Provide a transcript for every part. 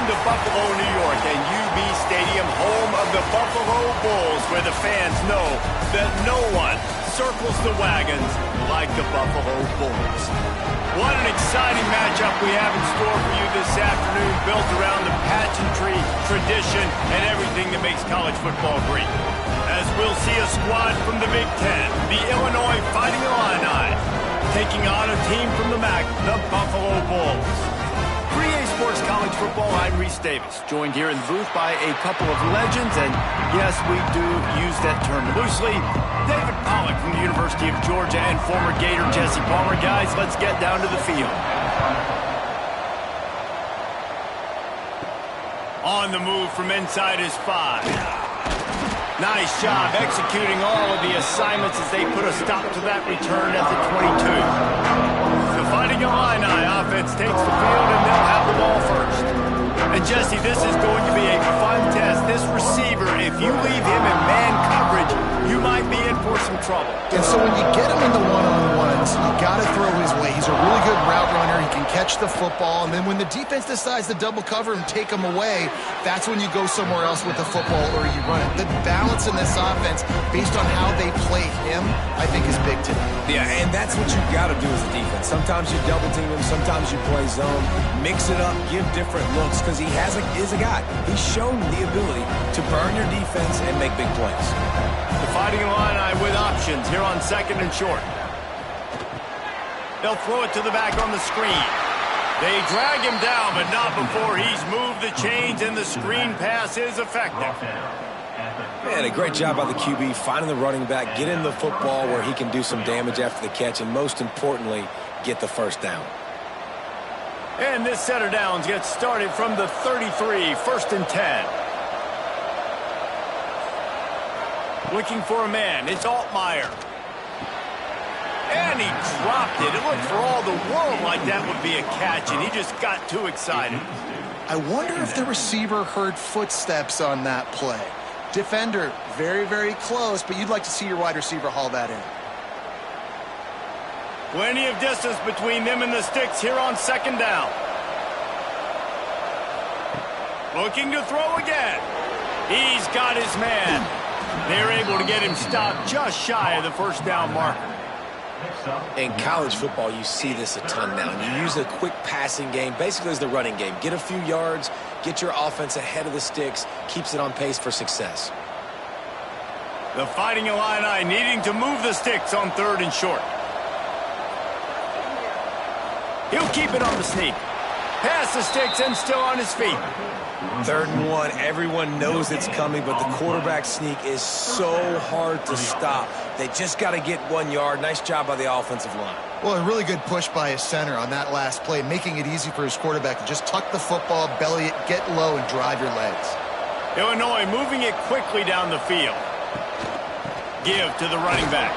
Welcome to Buffalo, New York, and UB Stadium, home of the Buffalo Bulls, where the fans know that no one circles the wagons like the Buffalo Bulls. What an exciting matchup we have in store for you this afternoon, built around the pageantry, tradition, and everything that makes college football great. As we'll see a squad from the Big Ten, the Illinois Fighting Illini, taking on a team from the MAC, the Buffalo Bulls. For EA Sports College Football, I'm Reese Davis, joined here in the booth by a couple of legends, and yes, we do use that term loosely. David Pollack from the University of Georgia and former Gator Jesse Palmer. Guys, let's get down to the field. On the move from inside his 5. Nice job executing all of the assignments as they put a stop to that return at the 22. The Fighting Illini offense takes the field, and they'll have the ball first. And Jesse, this is going to be a fun test. This receiver, if you leave him in man coverage, you might be in for some trouble. And so when you get him in the one-on-ones, you got to throw his way. He's a really good route runner. He can catch the football. And then when the defense decides to double cover and take him away, that's when you go somewhere else with the football or you run it. The balance in this offense, based on how they play him, I think is big today. Yeah, and that's what you got to do as a defense. Sometimes you double team him, sometimes you play zone. Mix it up, give different looks, because he is a guy. He's shown the ability to burn your defense and make big plays. The Fighting Illini with options here on 2nd and short. They'll throw it to the back on the screen. They drag him down, but not before he's moved the chains, and the screen pass is effective. Man, a great job by the QB, finding the running back, get him the football where he can do some damage after the catch, and most importantly, get the first down. And this set of downs gets started from the 33, 1st and 10. Looking for a man, it's Altmaier. And he dropped it. It looked for all the world like that would be a catch, and he just got too excited. I wonder if the receiver heard footsteps on that play. Defender, very, very close, but you'd like to see your wide receiver haul that in. Plenty of distance between them and the sticks here on 2nd down. Looking to throw again. He's got his man. They're able to get him stopped just shy of the first down marker. In college football, you see this a ton now. You use a quick passing game, basically as the running game. Get a few yards, get your offense ahead of the sticks, keeps it on pace for success. The Fighting Illini needing to move the sticks on 3rd and short. He'll keep it on the sneak. Pass the sticks and still on his feet. 3rd and 1, everyone knows it's coming, but the quarterback sneak is so hard to stop. They just got to get 1 yard. Nice job by the offensive line. Well, a really good push by his center on that last play, making it easy for his quarterback to just tuck the football, belly it, get low, and drive your legs. Illinois moving it quickly down the field. Give to the running back.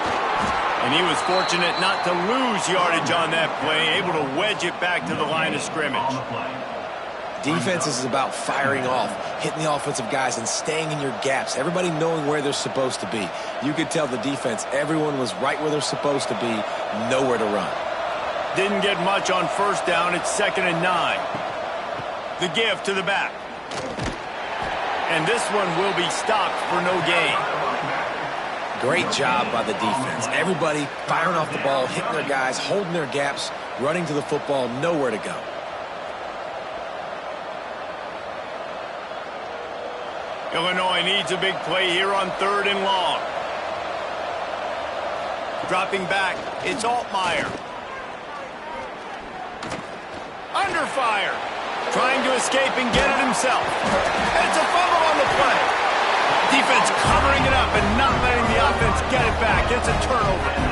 And he was fortunate not to lose yardage on that play, able to wedge it back to the line of scrimmage. Defense is about firing off, hitting the offensive guys, and staying in your gaps. Everybody knowing where they're supposed to be. You could tell the defense, everyone was right where they're supposed to be, nowhere to run. Didn't get much on 1st down. It's 2nd and 9. The give to the back. And this one will be stopped for no gain. Great job by the defense. Everybody firing off the ball, hitting their guys, holding their gaps, running to the football, nowhere to go. Illinois needs a big play here on 3rd and long. Dropping back, it's Altmaier. Under fire. Trying to escape and get it himself. It's a fumble on the play. Defense covering it up and not letting the offense get it back. It's a turnover.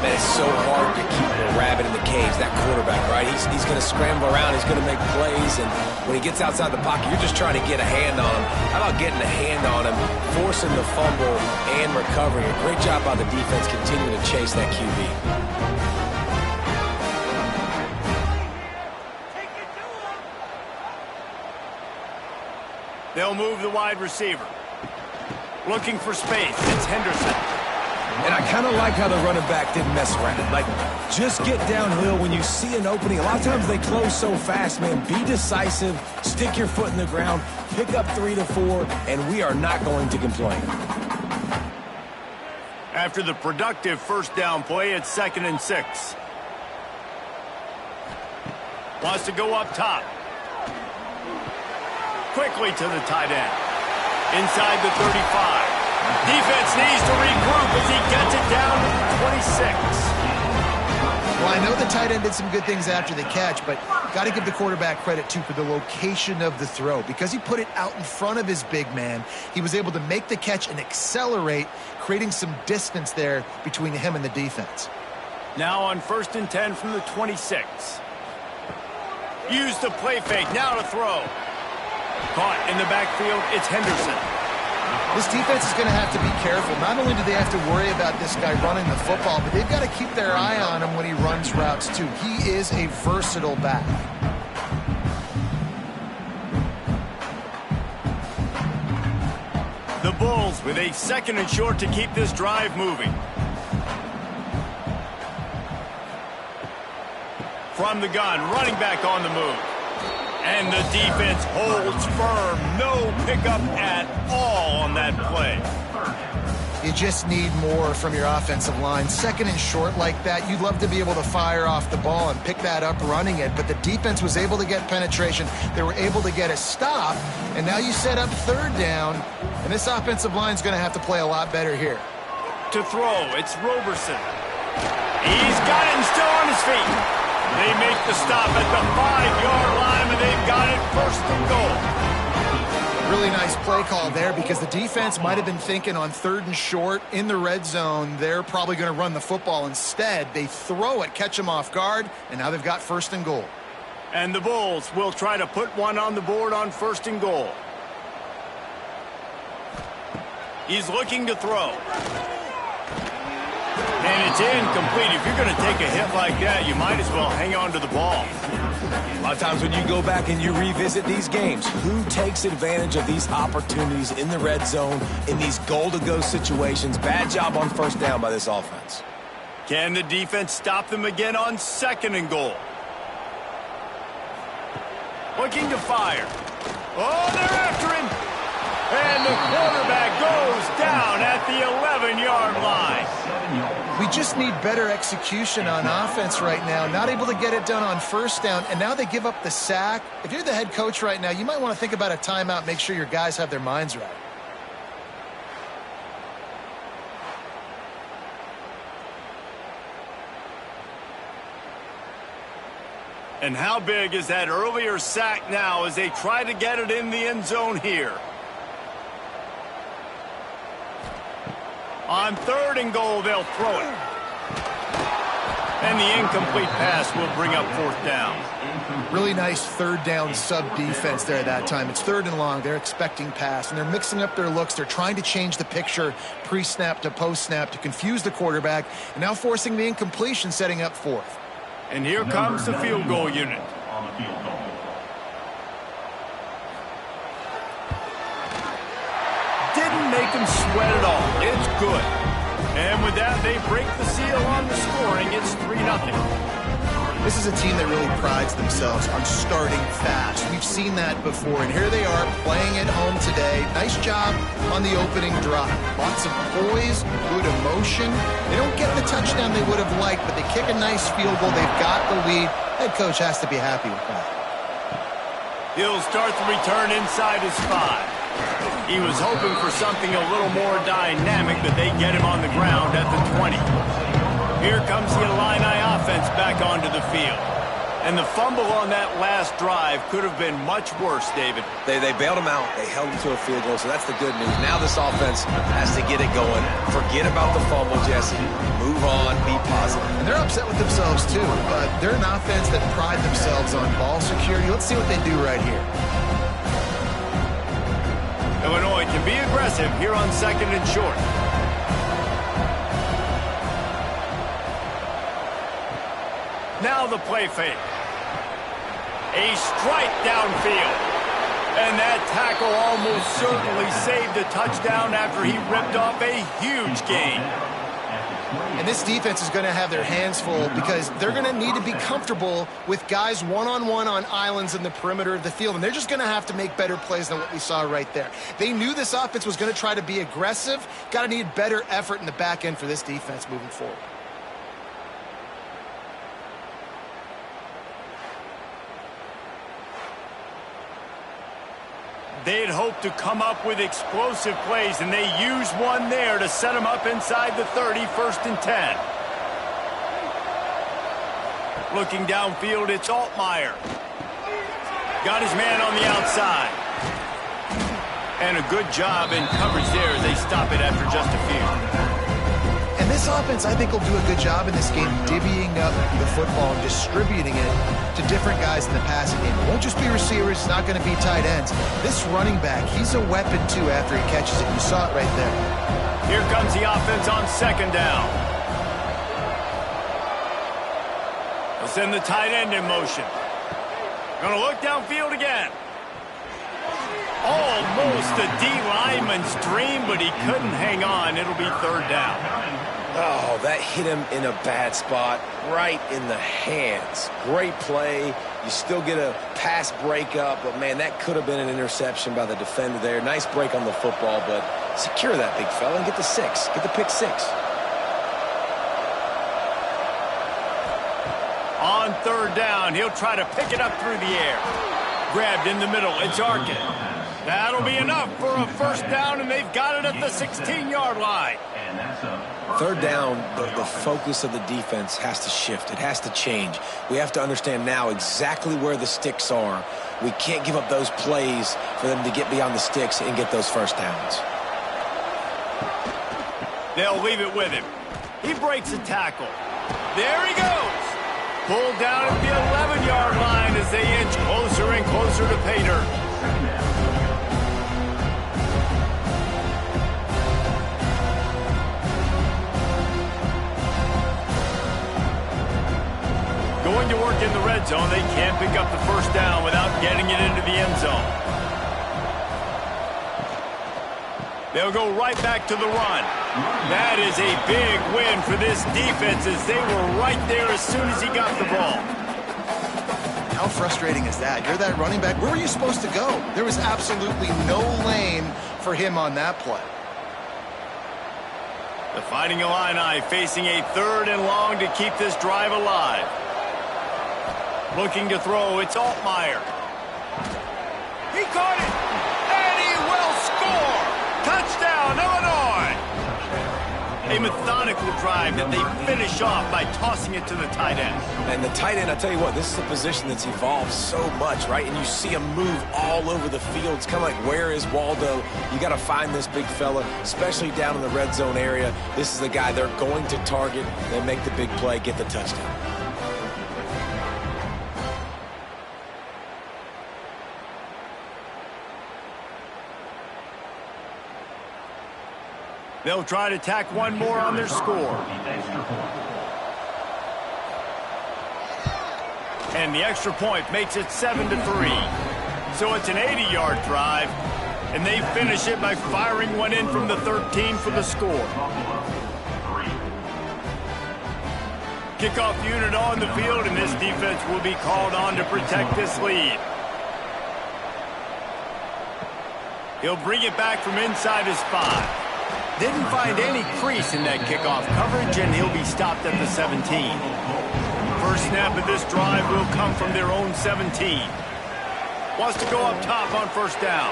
Man, it's so hard to keep a rabbit in the cage, that quarterback, right? He's going to scramble around. He's going to make plays, and when he gets outside the pocket, you're just trying to get a hand on him. How about getting a hand on him, forcing the fumble, and recovering? A great job by the defense continuing to chase that QB. They'll move the wide receiver. Looking for space. It's Henderson. And I kind of like how the running back didn't mess around. Like, just get downhill when you see an opening. A lot of times they close so fast, man. Be decisive, stick your foot in the ground, pick up 3 to 4, and we are not going to complain. After the productive first down play, it's 2nd and 6. Wants to go up top. Quickly to the tight end. Inside the 35. Defense needs to regroup as he gets it down to the 26. Well, I know the tight end did some good things after the catch, but got to give the quarterback credit, too, for the location of the throw. Because he put it out in front of his big man, he was able to make the catch and accelerate, creating some distance there between him and the defense. Now on 1st and 10 from the 26. Use the play fake, now to throw. Caught in the backfield, it's Henderson. This defense is going to have to be careful. Not only do they have to worry about this guy running the football, but they've got to keep their eye on him when he runs routes, too. He is a versatile back. The Bulls with a 2nd and short to keep this drive moving. From the gun, running back on the move. And the defense holds firm. No pickup at all on that play. You just need more from your offensive line. 2nd and short like that, you'd love to be able to fire off the ball and pick that up running it, but the defense was able to get penetration. They were able to get a stop, and now you set up 3rd down, and this offensive line is going to have to play a lot better here. To throw, it's Roberson. He's got it and still on his feet. They make the stop at the 5-yard line, and they've got it 1st and goal. Really nice play call there because the defense might have been thinking on 3rd and short in the red zone. They're probably going to run the football. Instead, they throw it, catch them off guard, and now they've got 1st and goal. And the Bulls will try to put one on the board on 1st and goal. He's looking to throw. And it's incomplete. If you're going to take a hit like that, you might as well hang on to the ball. A lot of times when you go back and you revisit these games, who takes advantage of these opportunities in the red zone, in these goal-to-go situations? Bad job on 1st down by this offense. Can the defense stop them again on 2nd and goal? Looking to fire. Oh, they're after him. And the quarterback goes down at the 11-yard line. We just need better execution on offense right now. Not able to get it done on 1st down, and now they give up the sack. If you're the head coach right now, you might want to think about a timeout, make sure your guys have their minds right. And how big is that earlier sack now as they try to get it in the end zone here? On 3rd and goal, they'll throw it. And the incomplete pass will bring up 4th down. Really nice 3rd down sub-defense there that time. It's 3rd and long. They're expecting pass, and they're mixing up their looks. They're trying to change the picture pre-snap to post-snap to confuse the quarterback, and now forcing the incompletion, setting up 4th. And here comes the field goal unit. Didn't make them sweat at all. It's good. And with that, they break the seal on the scoring. It's 3-0. This is a team that really prides themselves on starting fast. We've seen that before, and here they are playing at home today. Nice job on the opening drive. Lots of poise, good emotion. They don't get the touchdown they would have liked, but they kick a nice field goal. They've got the lead. Head coach has to be happy with that. He'll start the return inside his 5. He was hoping for something a little more dynamic, but they get him on the ground at the 20. Here comes the Illini offense back onto the field. And the fumble on that last drive could have been much worse, David. They bailed him out. They held him to a field goal, so that's the good news. Now this offense has to get it going. Forget about the fumble, Jesse. Move on. Be positive. And they're upset with themselves, too. But they're an offense that pride themselves on ball security. Let's see what they do right here. Illinois can be aggressive here on 2nd and short. Now the play fake. A strike downfield. And that tackle almost certainly saved a touchdown after he ripped off a huge gain. And this defense is going to have their hands full because they're going to need to be comfortable with guys one-on-one on islands in the perimeter of the field, and they're just going to have to make better plays than what we saw right there. They knew this offense was going to try to be aggressive. Got to need better effort in the back end for this defense moving forward. They'd hoped to come up with explosive plays, and they used one there to set them up inside the 30, 1st and 10. Looking downfield, it's Altmaier. Got his man on the outside. And a good job in coverage there as they stop it after just a few. And this offense, I think, will do a good job in this game divvying up the football and distributing it to different guys in the passing game. It won't just be receivers. It's not going to be tight ends. This running back, he's a weapon, too, after he catches it. You saw it right there. Here comes the offense on 2nd down. They'll send the tight end in motion. Going to look downfield again. Almost a D lineman's dream, but he couldn't hang on. It'll be 3rd down. Oh, that hit him in a bad spot, right in the hands. Great play. You still get a pass breakup, but, man, that could have been an interception by the defender there. Nice break on the football, but secure that big fella and get the 6. Get the pick 6. On 3rd down, he'll try to pick it up through the air. Grabbed in the middle. It's Arkin. That'll be enough for a 1st down, and they've got it at the 16-yard line. 3rd down, the focus of the defense has to shift. It has to change. We have to understand now exactly where the sticks are. We can't give up those plays for them to get beyond the sticks and get those 1st downs. They'll leave it with him. He breaks a tackle. There he goes. Pulled down at the 11-yard line as they inch closer and closer to pay dirt. Going to work in the red zone, they can't pick up the 1st down without getting it into the end zone. They'll go right back to the run. That is a big win for this defense as they were right there as soon as he got the ball. How frustrating is that? You're that running back. Where were you supposed to go? There was absolutely no lane for him on that play. The Fighting Illini facing a 3rd and long to keep this drive alive. Looking to throw, it's Altmaier. He caught it, and he will score! Touchdown, Illinois! A methodical drive that they finish off by tossing it to the tight end. And the tight end, I tell you what, this is a position that's evolved so much, right? And you see him move all over the field. It's kind of like, where is Waldo? You got to find this big fella, especially down in the red zone area. This is the guy they're going to target. They make the big play, get the touchdown. They'll try to tack one more on their score. And the extra point makes it 7-3. So it's an 80-yard drive, and they finish it by firing one in from the 13 for the score. Kickoff unit on the field, and this defense will be called on to protect this lead. He'll bring it back from inside his 5. Didn't find any crease in that kickoff coverage, and he'll be stopped at the 17. First snap of this drive will come from their own 17. Wants to go up top on 1st down.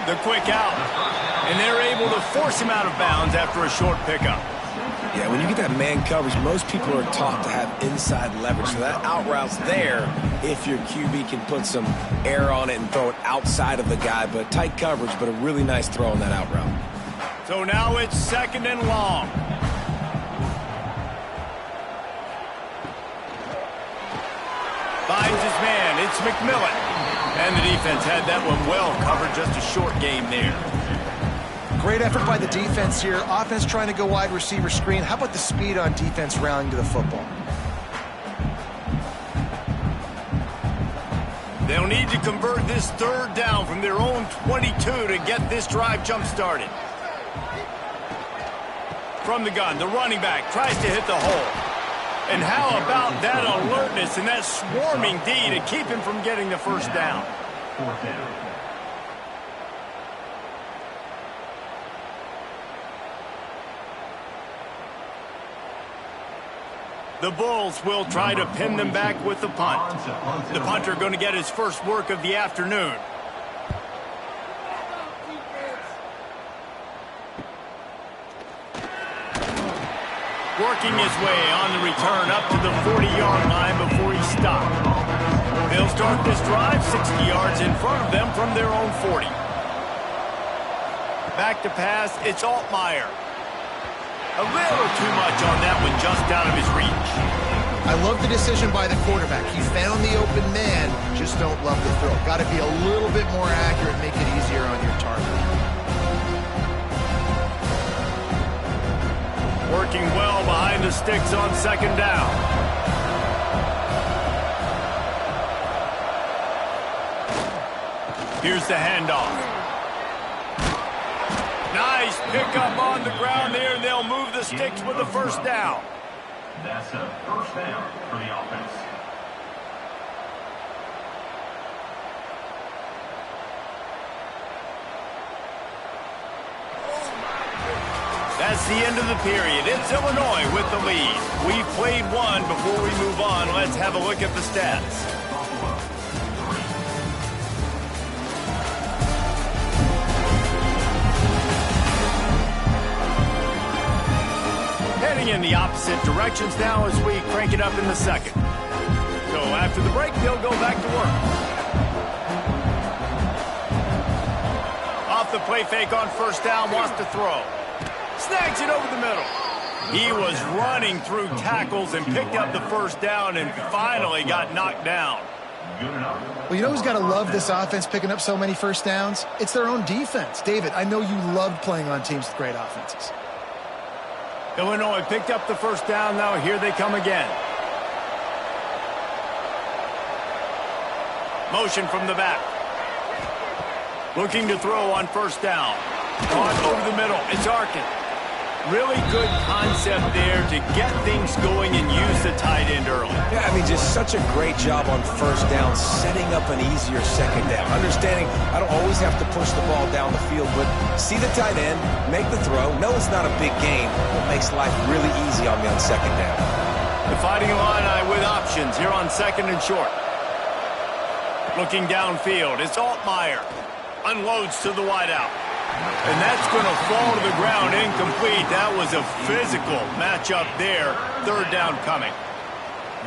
The quick out, and they're able to force him out of bounds after a short pickup. Yeah, when you get that man coverage, most people are taught to have inside leverage. So that out route's there if your QB can put some air on it and throw it outside of the guy. But tight coverage, but a really nice throw on that out route. So now it's 2nd and long. Finds his man. It's McMillan. And the defense had that one well covered. Just a short game there. Great effort by the defense here. Offense trying to go wide receiver screen. How about the speed on defense rallying to the football? They'll need to convert this 3rd down from their own 22 to get this drive jump-started. From the gun, the running back tries to hit the hole. And how about that alertness and that swarming D to keep him from getting the first down? Fourth down. The Bulls will try to pin them back with the punt. The punter going to get his first work of the afternoon. Working his way on the return up to the 40-yard line before he stopped. They'll start this drive 60 yards in front of them from their own 40. Back to pass, it's Altmaier. A little too much on that one, just out of his reach. I love the decision by the quarterback. He found the open man, just don't love the throw. Got to be a little bit more accurate, make it easier on your target. Working well behind the sticks on second down. Here's the handoff. Nice pickup on the ground there, and they'll move the sticks with the first down. That's a first down for the offense. That's the end of the period. It's Illinois with the lead. We've played one. Before we move on, let's have a look at the stats. Heading in the opposite directions now as we crank it up in the second. So after the break, they'll go back to work. Off the play fake on first down, wants to throw. Snags it over the middle. He was running through tackles and picked up the first down and finally got knocked down. Well, you know who's got to love this offense picking up so many first downs? It's their own defense. David, I know you loved playing on teams with great offenses. Illinois picked up the first down. Now here they come again. Motion from the back. Looking to throw on first down. Caught over the middle. It's Arkin. Really good concept there to get things going and use the tight end early. Yeah, I mean, just such a great job on first down, setting up an easier second down. Understanding I don't always have to push the ball down the field, but see the tight end, make the throw. No, it's not a big game, but makes life really easy on me on second down. The Fighting Illini with options here on second and short. Looking downfield, it's Altmaier. Unloads to the wideout. And that's going to fall to the ground incomplete. That was a physical matchup there. Third down coming.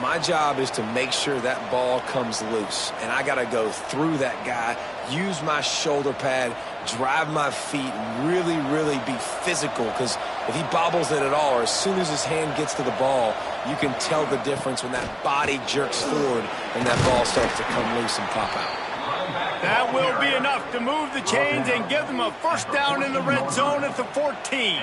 My job is to make sure that ball comes loose. And I got to go through that guy, use my shoulder pad, drive my feet, really, really be physical. Because if he bobbles it at all, or as soon as his hand gets to the ball, you can tell the difference when that body jerks forward and that ball starts to come loose and pop out. That will be enough to move the chains and give them a first down in the red zone at the 14.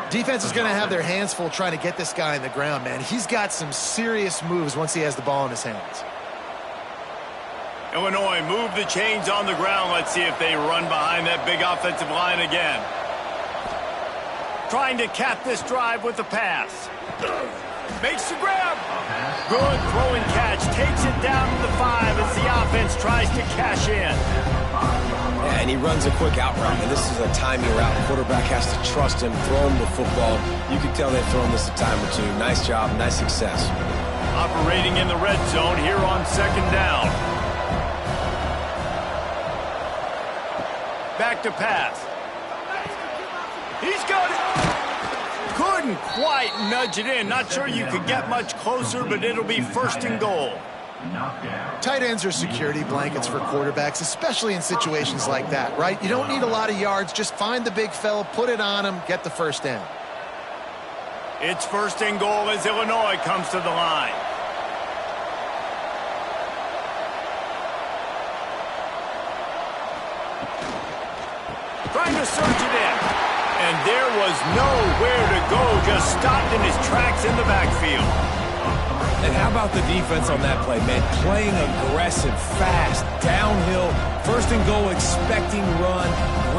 Defense is going to have their hands full trying to get this guy in the ground, man. He's got some serious moves once he has the ball in his hands. Illinois move the chains on the ground. Let's see if they run behind that big offensive line again. Trying to cap this drive with a pass. Makes the grab. Good throw and catch. Takes it down to the 5 as the offense tries to cash in. Yeah, and he runs a quick out route. And this is a timing route. The quarterback has to trust him, throw him the football. You can tell they've thrown this a time or two. Nice job, nice success. Operating in the red zone here on second down. Back to pass. He's got it. Couldn't quite nudge it in. Not sure you could get much closer, but it'll be first and goal. Tight ends are security blankets for quarterbacks, especially in situations like that, right? You don't need a lot of yards. Just find the big fella, put it on him, get the first down. It's first and goal as Illinois comes to the line. Trying to surge it in. And there was nowhere to go, just stopped in his tracks in the backfield. And how about the defense on that play, man? Playing aggressive, fast, downhill, first and goal, expecting run.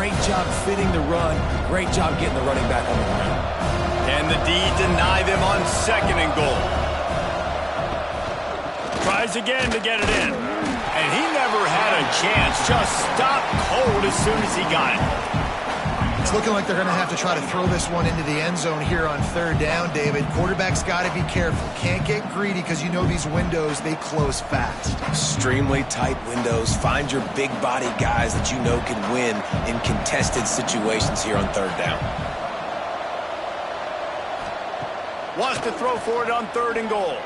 Great job fitting the run. Great job getting the running back on the ground. And the D deny them on 2nd and goal. Tries again to get it in. And he never had a chance. Just stopped cold as soon as he got it. It's looking like they're going to have to try to throw this one into the end zone here on 3rd down, David. Quarterback's got to be careful. Can't get greedy because you know these windows, they close fast. Extremely tight windows. Find your big body guys that you know can win in contested situations here on 3rd down. Wants to throw for it on 3rd and goal.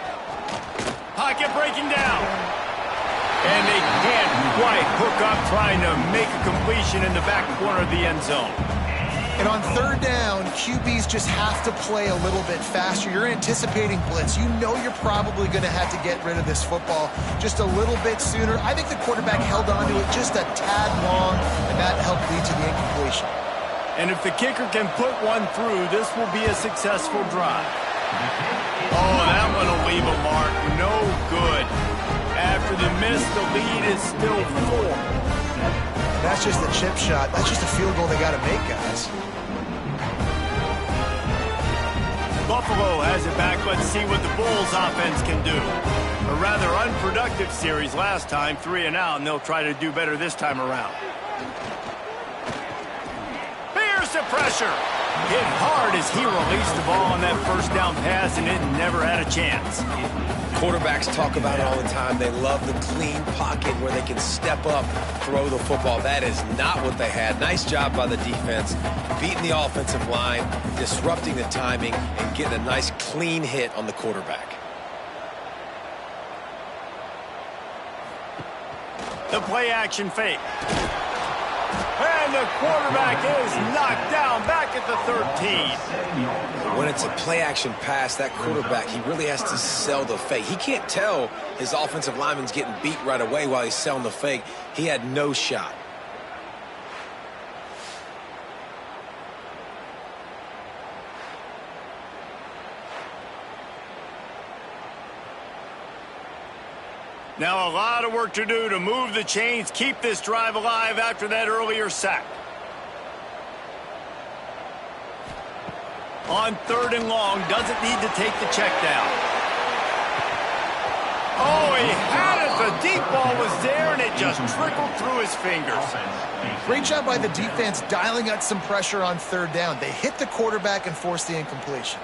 Pocket breaking down. And they can't quite hook up trying to make a completion in the back corner of the end zone. And on 3rd down, QBs just have to play a little bit faster. You're anticipating blitz. You know you're probably going to have to get rid of this football just a little bit sooner. I think the quarterback held on to it just a tad long, and that helped lead to the incompletion. And if the kicker can put one through, this will be a successful drive. Oh, that one will leave a mark. No good. After the miss, the lead is still 4. That's just a chip shot. That's just a field goal they got to make, guys. Buffalo has it back. Let's see what the Bulls offense can do. A rather unproductive series last time, 3 and out, and they'll try to do better this time around. Here's the pressure. Hit hard as he released the ball on that 1st down pass, and it never had a chance. Quarterbacks talk about it all the time. They love the clean pocket where they can step up, throw the football. That is not what they had. Nice job by the defense, beating the offensive line, disrupting the timing, and getting a nice clean hit on the quarterback. The play action fake. And the quarterback is knocked down back at the 13. When it's a play-action pass, that quarterback, he really has to sell the fake. He can't tell his offensive lineman's getting beat right away while he's selling the fake. He had no shot. Now a lot of work to do to move the chains, keep this drive alive after that earlier sack. On 3rd and long, doesn't need to take the check down. Oh, he had it. The deep ball was there, and it just trickled through his fingers. Great job by the defense dialing up some pressure on 3rd down. They hit the quarterback and forced the incompletion.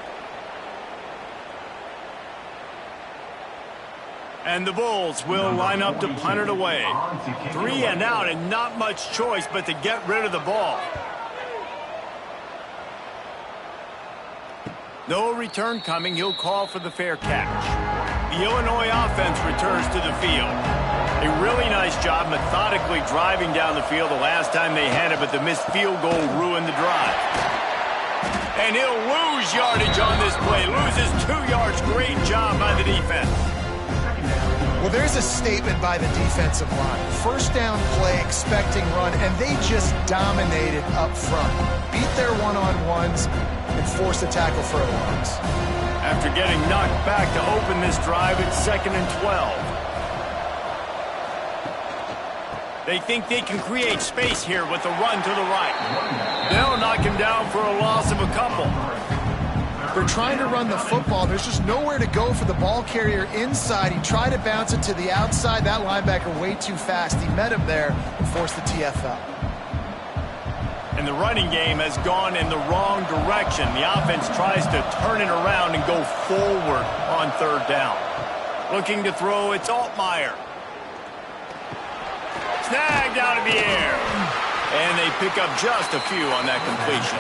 And the Bulls will line up to punt it away. 3 and out, and not much choice but to get rid of the ball. No return coming. He'll call for the fair catch. The Illinois offense returns to the field. A really nice job methodically driving down the field the last time they had it, but the missed field goal ruined the drive. And he'll lose yardage on this play. Loses 2 yards. Great job by the defense. Well, there's a statement by the defensive line. 1st down play, expecting run, and they just dominated up front. Beat their one-on-ones and forced a tackle for a loss. After getting knocked back to open this drive, it's 2nd and 12. They think they can create space here with a run to the right. They'll knock him down for a loss of a couple. They're trying to run the football. There's just nowhere to go for the ball carrier inside. He tried to bounce it to the outside. That linebacker way too fast. He met him there and forced the TFL. And the running game has gone in the wrong direction. The offense tries to turn it around and go forward on 3rd down. Looking to throw, it's Altmaier. Snagged out of the air. And they pick up just a few on that completion.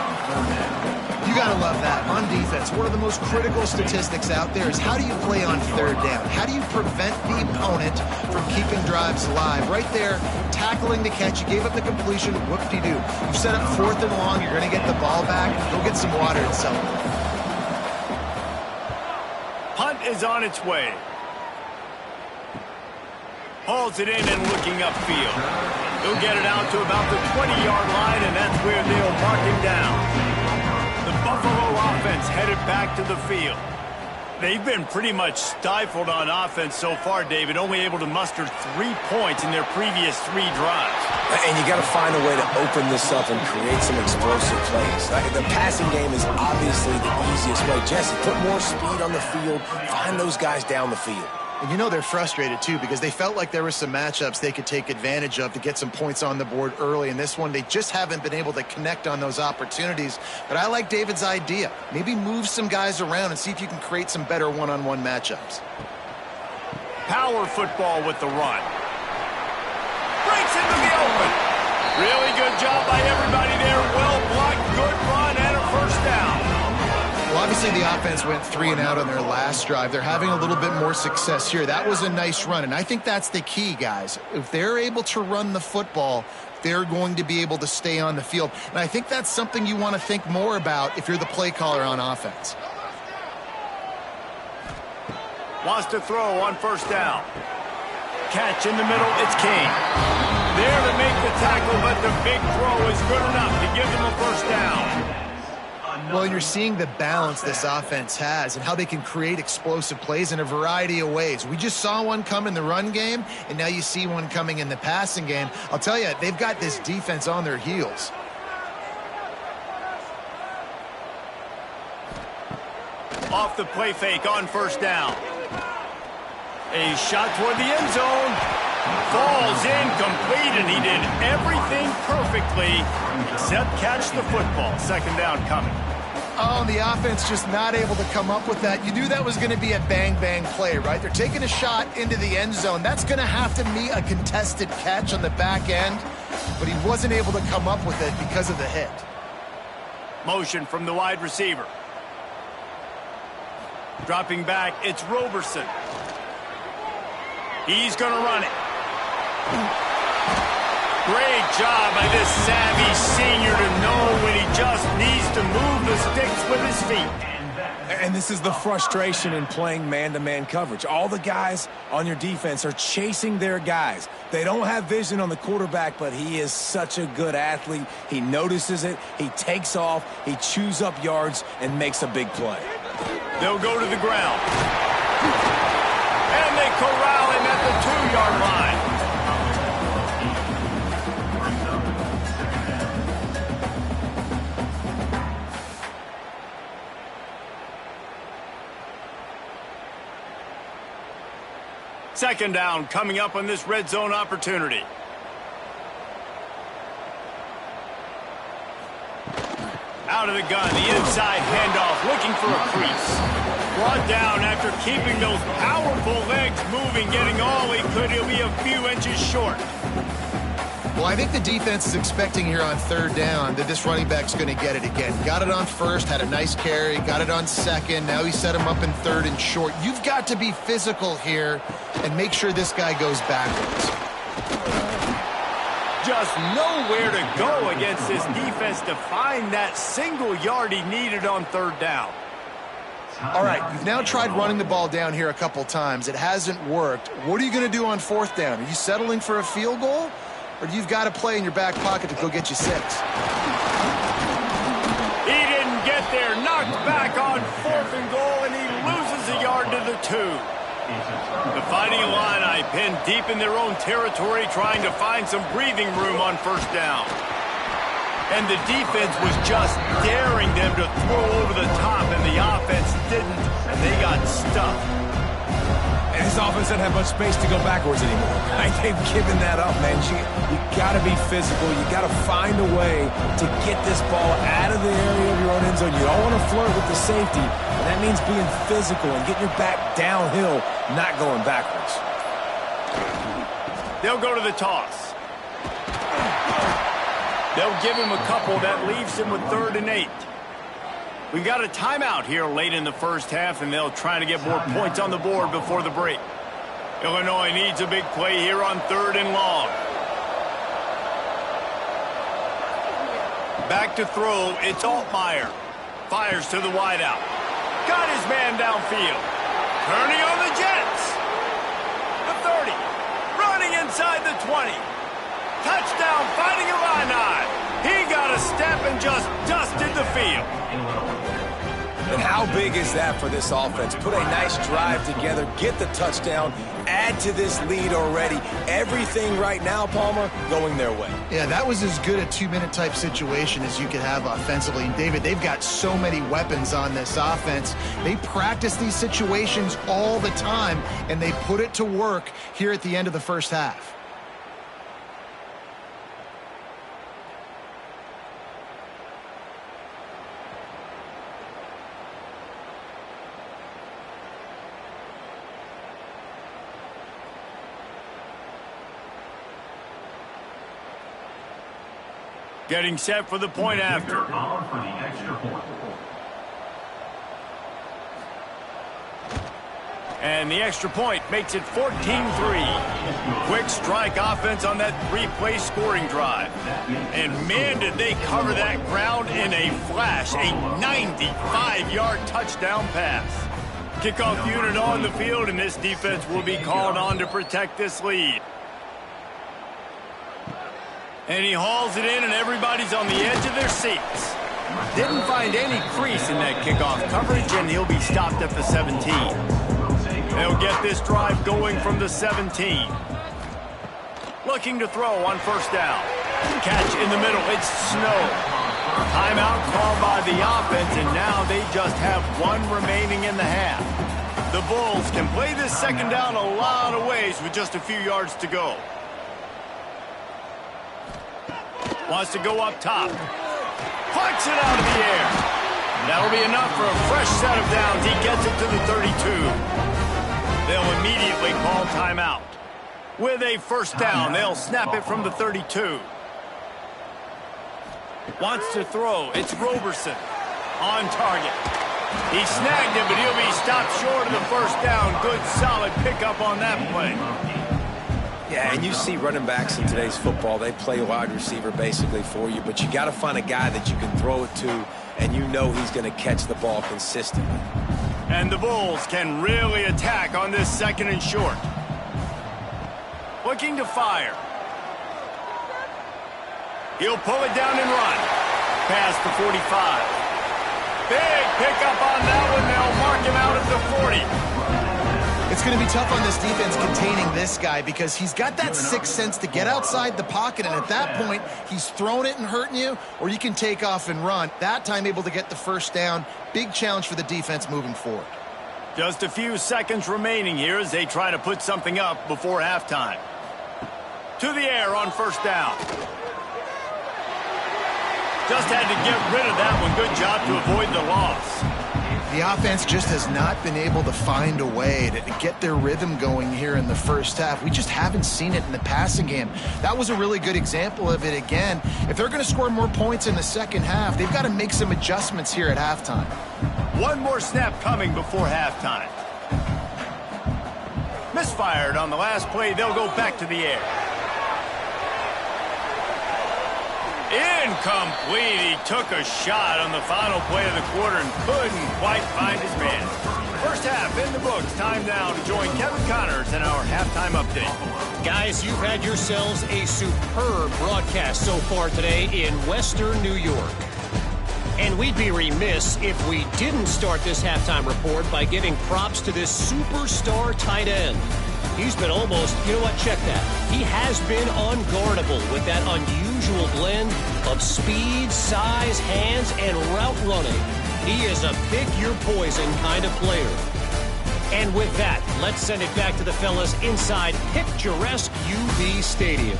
You got to love that. On defense, one of the most critical statistics out there is how do you play on 3rd down? How do you prevent the opponent from keeping drives alive? Right there, tackling the catch. You gave up the completion. Whoop-de-doo. You've set up 4th and long. You're going to get the ball back. Go get some water and celebrate. Punt is on its way. Hauls it in and looking upfield. He'll get it out to about the 20-yard line, and that's where they'll mark him down. The Buffalo offense headed back to the field. They've been pretty much stifled on offense so far, David, only able to muster 3 points in their previous 3 drives. And you got to find a way to open this up and create some explosive plays. The passing game is obviously the easiest way. Jesse, put more speed on the field, find those guys down the field. And you know they're frustrated, too, because they felt like there were some matchups they could take advantage of to get some points on the board early. In this one, they just haven't been able to connect on those opportunities. But I like David's idea. Maybe move some guys around and see if you can create some better one-on-one matchups. Power football with the run. Breaks into the open. Really good job by everybody there. Well blocked, good run, and a first down. Well, obviously the offense went 3 and out on their last drive. They're having a little bit more success here. That was a nice run, and I think that's the key, guys. If they're able to run the football, they're going to be able to stay on the field. And I think that's something you want to think more about if you're the play caller on offense. Wants to throw on first down. Catch in the middle, it's King. There to make the tackle, but the big throw is good enough to give them a first down. Well, you're seeing the balance this offense has and how they can create explosive plays in a variety of ways. We just saw one come in the run game, and now you see one coming in the passing game. I'll tell you, they've got this defense on their heels. Off the play fake on first down. A shot toward the end zone. Falls incomplete, and he did everything perfectly except catch the football. Second down coming. Oh, the offense just not able to come up with that. You knew that was going to be a bang-bang play, right? They're taking a shot into the end zone. That's going to have to be a contested catch on the back end, but he wasn't able to come up with it because of the hit. Motion from the wide receiver. Dropping back, it's Roberson. He's going to run it. Great job by this savvy senior to know when he just needs to move the sticks with his feet. And this is the frustration in playing man-to-man coverage. All the guys on your defense are chasing their guys. They don't have vision on the quarterback, but he is such a good athlete. He notices it, he takes off, he chews up yards, and makes a big play. They'll go to the ground. And they corral him at the 2-yard line. Second down coming up on this red zone opportunity. Out of the gun, the inside handoff, looking for a crease. Brought down after keeping those powerful legs moving, getting all he could. He'll be a few inches short. Well, I think the defense is expecting here on third down that this running back's going to get it again. Got it on first, had a nice carry, got it on second. Now he set him up in third and short. You've got to be physical here and make sure this guy goes backwards. Just nowhere to go against this defense to find that single yard he needed on third down. All right, you've now tried running the ball down here a couple times. It hasn't worked. What are you going to do on fourth down? Are you settling for a field goal? Or do you've got to play in your back pocket to go get you 6? He didn't get there. Knocked back on 4th and goal, and he loses a yard to the 2. The Fighting Illini pinned deep in their own territory, trying to find some breathing room on first down. And the defense was just daring them to throw over the top, and the offense didn't, and they got stuffed. And this offense doesn't have much space to go backwards anymore. They've given that up, man. You got to be physical. You got to find a way to get this ball out of the area of your own end zone. You don't want to flirt with the safety, and that means being physical and getting your back downhill, not going backwards. They'll go to the toss. They'll give him a couple. That leaves him with 3rd and 8. We've got a timeout here late in the first half, and they'll try to get more points on the board before the break. Illinois needs a big play here on 3rd and long. Back to throw, it's Altmaier. Fires to the wideout. Got his man downfield. Turning on the Jets. The 30. Running inside the 20. Touchdown, Fighting Illini. He got a step and just dusted the field. And how big is that for this offense? Put a nice drive together, get the touchdown, add to this lead already. Everything right now, Palmer, going their way. Yeah, that was as good a 2-minute type situation as you could have offensively. And David, they've got so many weapons on this offense. They practice these situations all the time, and they put it to work here at the end of the first half. Getting set for the point after. On for the extra point. And the extra point makes it 14-3. Quick strike offense on that 3-play scoring drive. And man, did they cover that ground in a flash. A 95-yard touchdown pass. Kickoff unit on the field, and this defense will be called on to protect this lead. And he hauls it in, and everybody's on the edge of their seats. Didn't find any crease in that kickoff coverage, and he'll be stopped at the 17. They'll get this drive going from the 17. Looking to throw on first down. Catch in the middle. It's Snow. Timeout called by the offense, and now they just have one remaining in the half. The Bulls can play this second down a lot of ways with just a few yards to go. Wants to go up top. Flicks it out of the air. That'll be enough for a fresh set of downs. He gets it to the 32. They'll immediately call timeout. With a first down, they'll snap it from the 32. Wants to throw. It's Roberson. On target. He snagged it, but he'll be stopped short of the first down. Good, solid pickup on that play. Yeah, and you see running backs in today's football, they play wide receiver basically for you, but you got to find a guy that you can throw it to, and you know he's going to catch the ball consistently. And the Bulls can really attack on this second and short. Looking to fire. He'll pull it down and run. Past the 45. Big pickup on that one. They'll mark him out at the 40. It's going to be tough on this defense containing this guy because he's got that sixth sense to get outside the pocket, and at that point, he's throwing it and hurting you, or you can take off and run. That time able to get the first down. Big challenge for the defense moving forward. Just a few seconds remaining here as they try to put something up before halftime. To the air on first down. Just had to get rid of that one. Good job to avoid the loss. The offense just has not been able to find a way to get their rhythm going here in the first half. We just haven't seen it in the passing game. That was a really good example of it again. If they're going to score more points in the second half, they've got to make some adjustments here at halftime. One more snap coming before halftime. Misfired on the last play. They'll go back to the air. Incomplete. He took a shot on the final play of the quarter and couldn't quite find his man. First half in the books. Time now to join Kevin Connors in our halftime update. Guys, you've had yourselves a superb broadcast so far today in Western New York. And we'd be remiss if we didn't start this halftime report by giving props to this superstar tight end. He's been almost, you know what, check that. He has been unguardable with that unusual blend of speed, size, hands, and route running. He is a pick-your-poison kind of player. And with that, let's send it back to the fellas inside picturesque UB Stadium.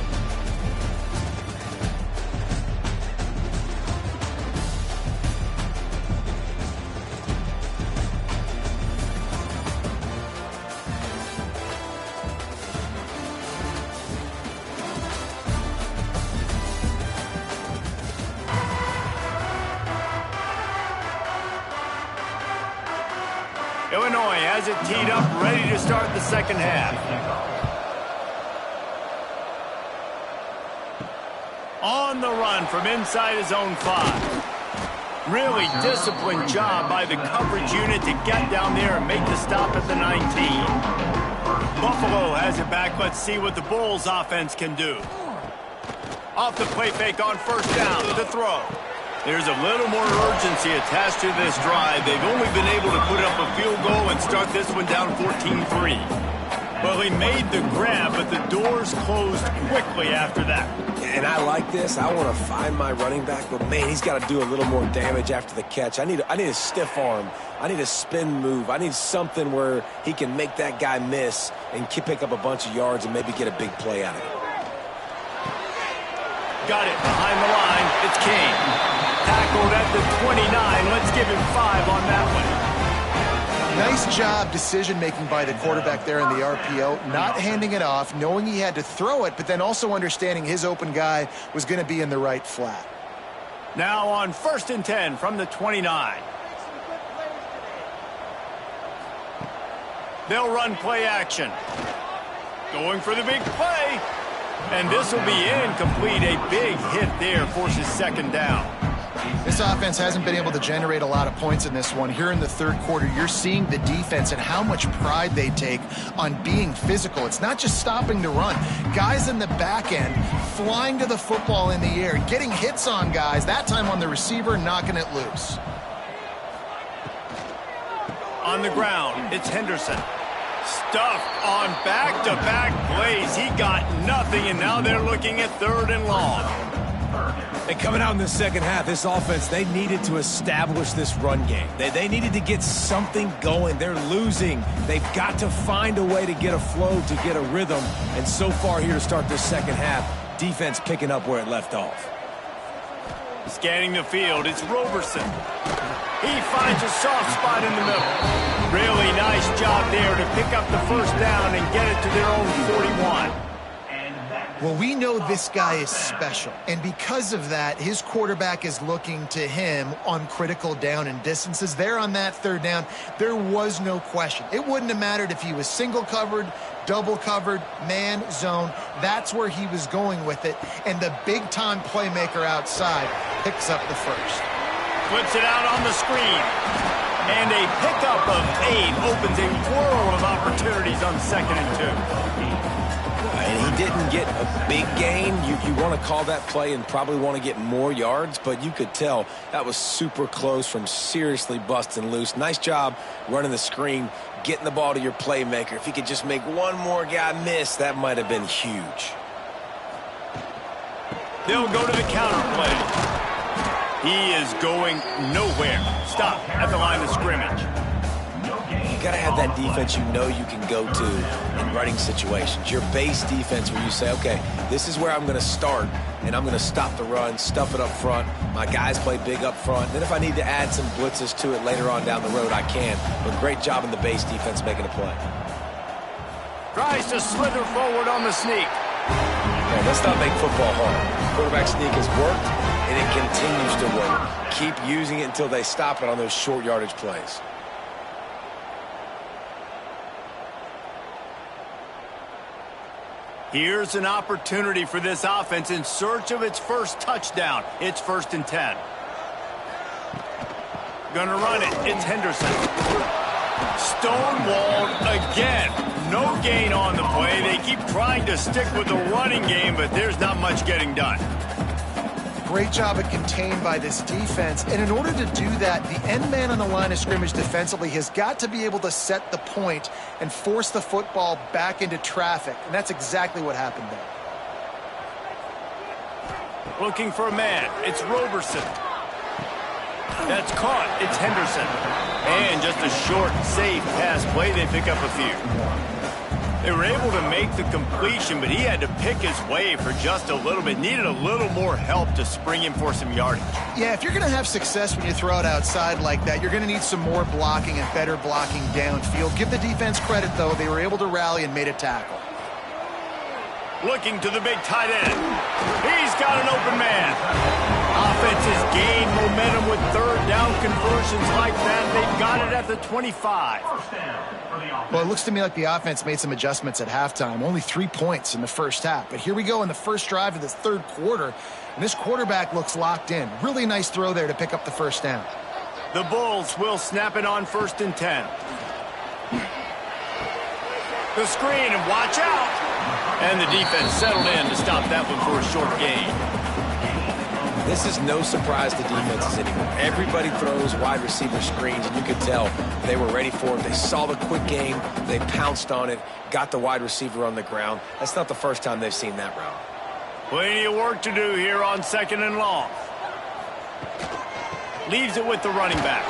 Illinois has it teed up, ready to start the second half. On the run from inside his own 5. Really disciplined job by the coverage unit to get down there and make the stop at the 19. Buffalo has it back. Let's see what the Bulls offense can do. Off the play fake on first down, the throw. There's a little more urgency attached to this drive. They've only been able to put up a field goal and start this one down 14-3. Well, he made the grab, but the doors closed quickly after that. And I like this. I want to find my running back, but, man, he's got to do a little more damage after the catch. I need a stiff arm. I need a spin move. I need something where he can make that guy miss and pick up a bunch of yards and maybe get a big play out of it. Got it behind the line. It's Kane. Tackled at the 29. Let's give him 5 on that one. Nice job decision-making by the quarterback there in the RPO, not handing it off, knowing he had to throw it, but then also understanding his open guy was going to be in the right flat. Now on 1st and 10 from the 29. They'll run play action. Going for the big play. And this will be incomplete. A big hit there forces 2nd down. This offense hasn't been able to generate a lot of points in this one. Here in the 3rd quarter, you're seeing the defense and how much pride they take on being physical. It's not just stopping the run. Guys in the back end flying to the football in the air, getting hits on guys, that time on the receiver, knocking it loose. On the ground, it's Henderson. Stuffed on back-to-back plays. He got nothing, and now they're looking at 3rd and long. And coming out in the second half, this offense, they needed to establish this run game. They needed to get something going. They're losing. They've got to find a way to get a flow, to get a rhythm. And so far here to start this second half, defense picking up where it left off. Scanning the field, it's Roberson. He finds a soft spot in the middle. Really nice job there to pick up the 1st down and get it to their own 41. Well, we know this guy is special, and because of that, his quarterback is looking to him on critical down and distances. There on that 3rd down, there was no question. It wouldn't have mattered if he was single covered, double covered, man, zone. That's where he was going with it, and the big-time playmaker outside picks up the 1st. Flips it out on the screen, and a pickup of 8 opens a world of opportunities on 2nd and 2. And he didn't get a big gain. You want to call that play and probably want to get more yards, but you could tell that was super close from seriously busting loose. Nice job running the screen, getting the ball to your playmaker. If he could just make one more guy miss, that might have been huge. They'll go to the counter play. He is going nowhere. Stop at the line of scrimmage. You got to have that defense you know you can go to in running situations. Your base defense where you say, okay, this is where I'm going to start, and I'm going to stop the run, stuff it up front. My guys play big up front. Then if I need to add some blitzes to it later on down the road, I can. But great job in the base defense making a play. Tries to slither forward on the sneak. Okay, let's not make football hard. Quarterback sneak has worked, and it continues to work. Keep using it until they stop it on those short yardage plays. Here's an opportunity for this offense in search of its 1st touchdown. It's 1st and 10. Gonna run it. It's Henderson. Stonewalled again. No gain on the play. They keep trying to stick with the running game, but there's not much getting done. Great job of contained by this defense. And in order to do that, the end man on the line of scrimmage defensively has got to be able to set the point and force the football back into traffic. And that's exactly what happened there. Looking for a man. It's Roberson. That's caught. It's Henderson. And just a short, safe pass play. They pick up a few. They were able to make the completion, but he had to pick his way for just a little bit. Needed a little more help to spring him for some yardage. Yeah, if you're going to have success when you throw it outside like that, you're going to need some more blocking and better blocking downfield. Give the defense credit, though. They were able to rally and made a tackle. Looking to the big tight end. He's got an open man. Offense has gained momentum with 3rd down conversions like that. They've got it at the 25. Well, it looks to me like the offense made some adjustments at halftime. Only 3 points in the 1st half. But here we go in the 1st drive of this 3rd quarter. And this quarterback looks locked in. Really nice throw there to pick up the 1st down. The Bulls will snap it on 1st and 10. The screen, and watch out. And the defense settled in to stop that one for a short gain. This is no surprise to defenses anymore. Everybody throws wide receiver screens, and you could tell they were ready for it. They saw the quick game. They pounced on it, got the wide receiver on the ground. That's not the first time they've seen that route. Plenty of work to do here on 2nd and long. Leaves it with the running back.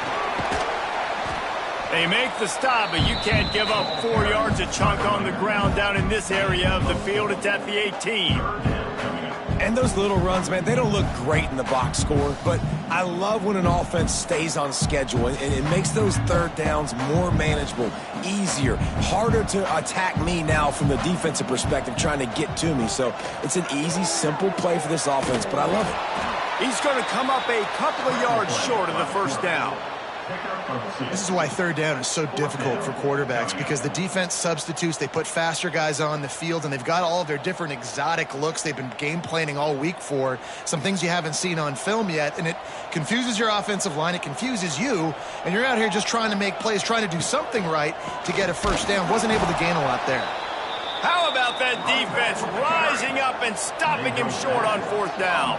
They make the stop, but you can't give up 4 yards a chunk on the ground down in this area of the field. It's at the 18. And those little runs, man, they don't look great in the box score, but I love when an offense stays on schedule, and it makes those third downs more manageable, easier, harder to attack me now from the defensive perspective trying to get to me. So it's an easy, simple play for this offense, but I love it. He's going to come up a couple of yards short of the first down. This is why third down is so difficult for quarterbacks, because the defense substitutes. They put faster guys on the field, and they've got all of their different exotic looks they've been game planning all week for, some things you haven't seen on film yet, and it confuses your offensive line. It confuses you, and you're out here just trying to make plays, trying to do something right to get a first down. Wasn't able to gain a lot there. How about that defense rising up and stopping him short on 4th down?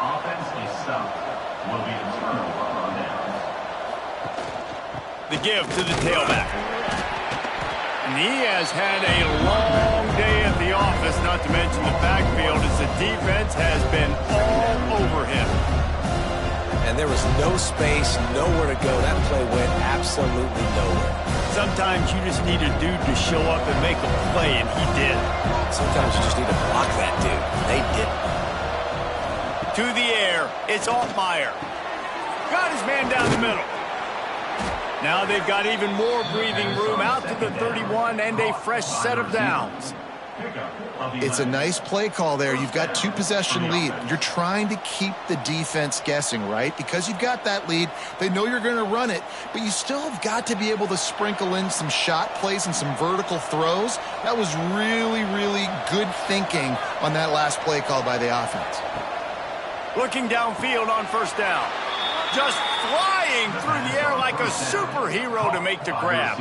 Offense is stopped. Will be a turnover on downs. The give to the tailback. And he has had a long day at the office, not to mention the backfield, as the defense has been all over him. And there was no space, nowhere to go. That play went absolutely nowhere. Sometimes you just need a dude to show up and make a play, and he did. Sometimes you just need to block that dude. They didn't. To the air, it's Altmaier. Got his man down the middle. Now they've got even more breathing room out to the 31 and a fresh set of downs. It's a nice play call there. You've got 2-possession lead. You're trying to keep the defense guessing, right? Because you've got that lead, they know you're going to run it, but you still have got to be able to sprinkle in some shot plays and some vertical throws. That was really, really good thinking on that last play call by the offense. Looking downfield on 1st down. Just flying through the air like a superhero to make the grab.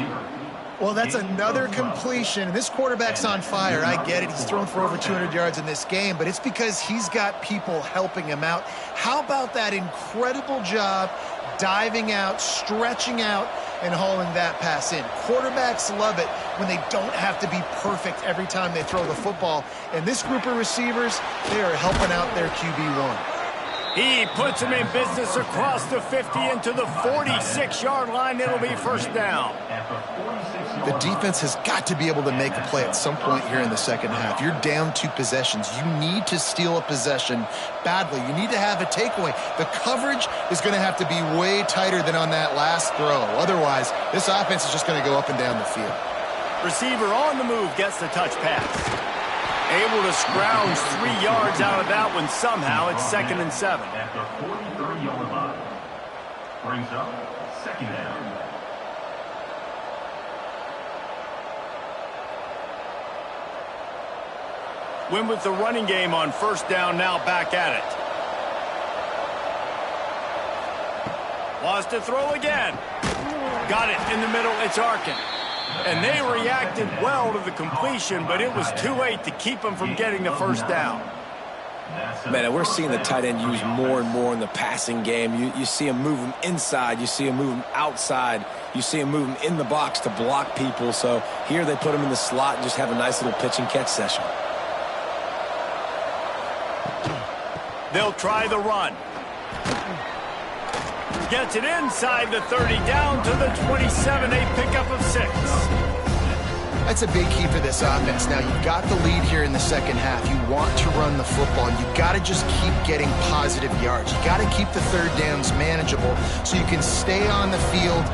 Well, that's another completion. This quarterback's on fire. I get it. He's thrown for over 200 yards in this game, but it's because he's got people helping him out. How about that incredible job diving out, stretching out, and hauling that pass in? Quarterbacks love it when they don't have to be perfect every time they throw the football. And this group of receivers, they are helping out their QB1. He puts him in business across the 50 into the 46-yard line. It'll be 1st down. The defense has got to be able to make a play at some point here in the second half. You're down 2 possessions. You need to steal a possession badly. You need to have a takeaway. The coverage is going to have to be way tighter than on that last throw. Otherwise, this offense is just going to go up and down the field. Receiver on the move gets the touch pass. Able to scrounge 3 yards out of that one somehow. It's 2nd and 7. After 43-yard line. Brings up 2nd down. Win with the running game on 1st down, now back at it. Wants to throw again. Got it in the middle. It's Arkin. And they reacted well to the completion, but it was too late to keep them from getting the 1st down. Man, we're seeing the tight end used more and more in the passing game. You see him move him inside. You see him move him outside. You see him move him in the box to block people. So here they put him in the slot and just have a nice little pitch and catch session. They'll try the run. Gets it inside the 30, down to the 27, a pickup of 6. That's a big key for this offense. Now, you've got the lead here in the second half. You want to run the football. You've got to just keep getting positive yards. You've got to keep the third downs manageable so you can stay on the field,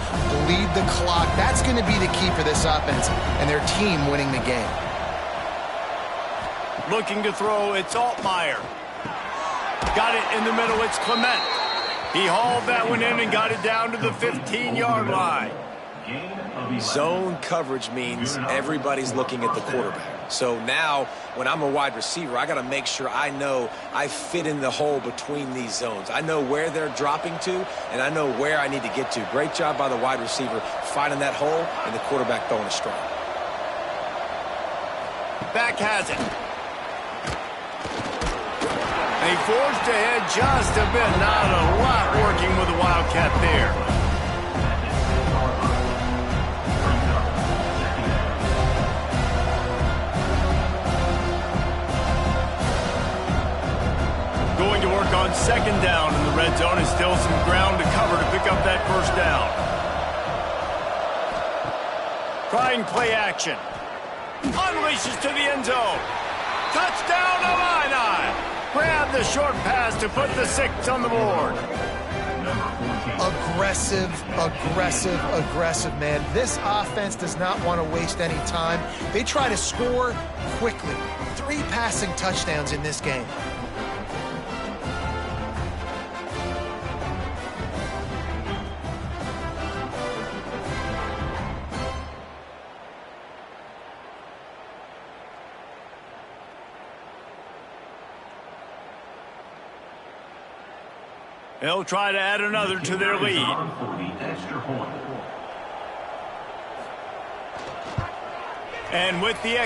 bleed the clock. That's going to be the key for this offense and their team winning the game. Looking to throw, it's Altmaier. Got it in the middle, it's Clement. He hauled that one in and got it down to the 15-yard line. Zone coverage means everybody's looking at the quarterback. So now, when I'm a wide receiver, I got to make sure I know I fit in the hole between these zones. I know where they're dropping to, and I know where I need to get to. Great job by the wide receiver finding that hole, and the quarterback throwing a strike. Back has it. They forced ahead just a bit. Not a lot working with the Wildcat there. Going to work on second down in the red zone, and still some ground to cover to pick up that first down. Trying play action. Unleashes to the end zone. Touchdown Illini. Grab the short pass to put the 6 on the board. Aggressive, man. This offense does not want to waste any time. They try to score quickly. 3 passing touchdowns in this game. They'll try to add another to their lead. And with the